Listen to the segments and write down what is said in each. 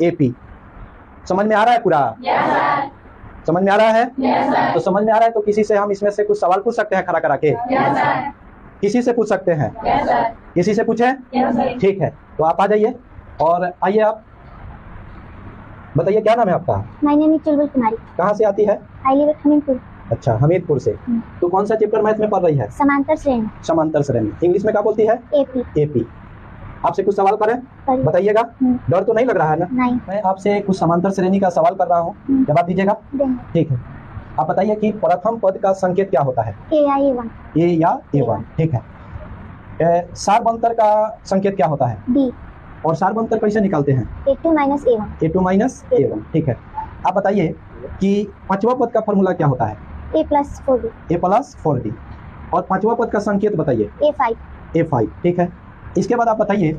AP. समझ में आ रहा है पूरा? समझ में आ रहा है? तो समझ में आ रहा है तो किसी से हम इसमें से कुछ सवाल पूछ सकते हैं खड़ा करा के? किसी से पूछ सकते हैं? किसी से पूछे? ठीक है, तो आप आ जाइए और आइए, आप बताइए क्या नाम है आपका? माय नेम इज चुलबुल कुमारी। कहाँ से आती है? I live at Hamirpur. अच्छा, हमीरपुर से। तो कौन सा चैप्टर मैथ में पढ़ रही है? समांतर श्रेणी। समांतर श्रेणी। इंग्लिश में क्या बोलती है? एपी। एपी। आपसे कुछ सवाल करें? बताइएगा। डर तो नहीं लग रहा है ना? नहीं। मैं आपसे कुछ समांतर श्रेणी का सवाल कर रहा हूँ, जवाब दीजिएगा। ठीक है, आप बताइए कि प्रथम पद का संकेत क्या होता है? ए या ए1। ए या ए1। ठीक है। सार्वंतर का संकेत क्या होता है? बी। और सार्वंतर कैसे निकालते हैं? A2 minus A1. A2 minus A1. ठीक है, आप बताइए कि पांचवा पद का फॉर्मूला क्या होता है? ए प्लस 4डी। ए प्लस 4डी। और पांचवा पद का संकेत बताइए? ए5। ए5। ठीक है, इसके बाद आप बताइए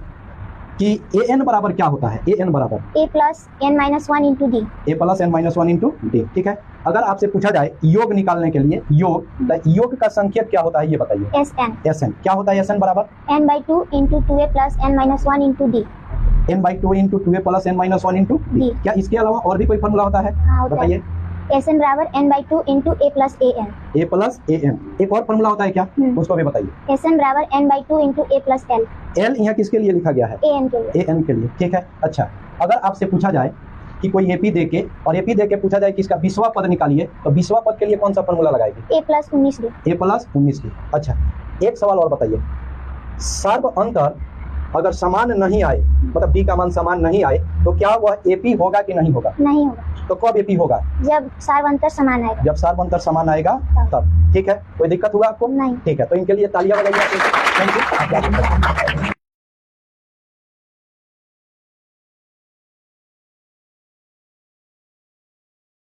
कि ए एन बराबर क्या होता है? ए एन बराबर A plus N minus 1 into D. A plus N minus 1 into D. ठीक है, अगर आपसे पूछा जाए योग निकालने के लिए योग, तो योग का संकेत क्या होता है ये बताइए? S N. एस एन क्या होता है? एस एन बराबर n/2 into 2a plus n minus 1 into D. n/2 into 2a plus n minus 1 into D. क्या इसके अलावा और भी कोई फॉर्मूला होता है? बताइए। एस एन बराबर n/2 into A plus A N. A plus A N. एक और फॉर्मूला होता है क्या, उसको भी बताइए। एस एन बराबर n/2 इंटू ए प्लस एल। एल यहाँ किसके लिए लिखा गया है? ए एन के लिए। ए एन के लिए। ठीक है, अच्छा, अगर आपसे पूछा जाए कि कोई एपी देके और एपी देके पूछा जाए कि इसका 20वां पद निकालिए, तो 20वां पद के लिए कौन सा फॉर्मूला लगाएगी? ए प्लस 19डी। ए प्लस 19डी। अच्छा, एक सवाल और बताइए, सर्व अंतर अगर समान नहीं आए, मतलब डी का मान समान नहीं आए, तो क्या वह एपी होगा कि नहीं होगा? नहीं होगा। तो कब एपी होगा? जब सार्वंतर समान आएगा। जब सार्वंतर समान आएगा तब। ठीक है, कोई दिक्कत हुआ आपको? नहीं। ठीक है, तो इनके लिए तालियां बजाइए। Thank you.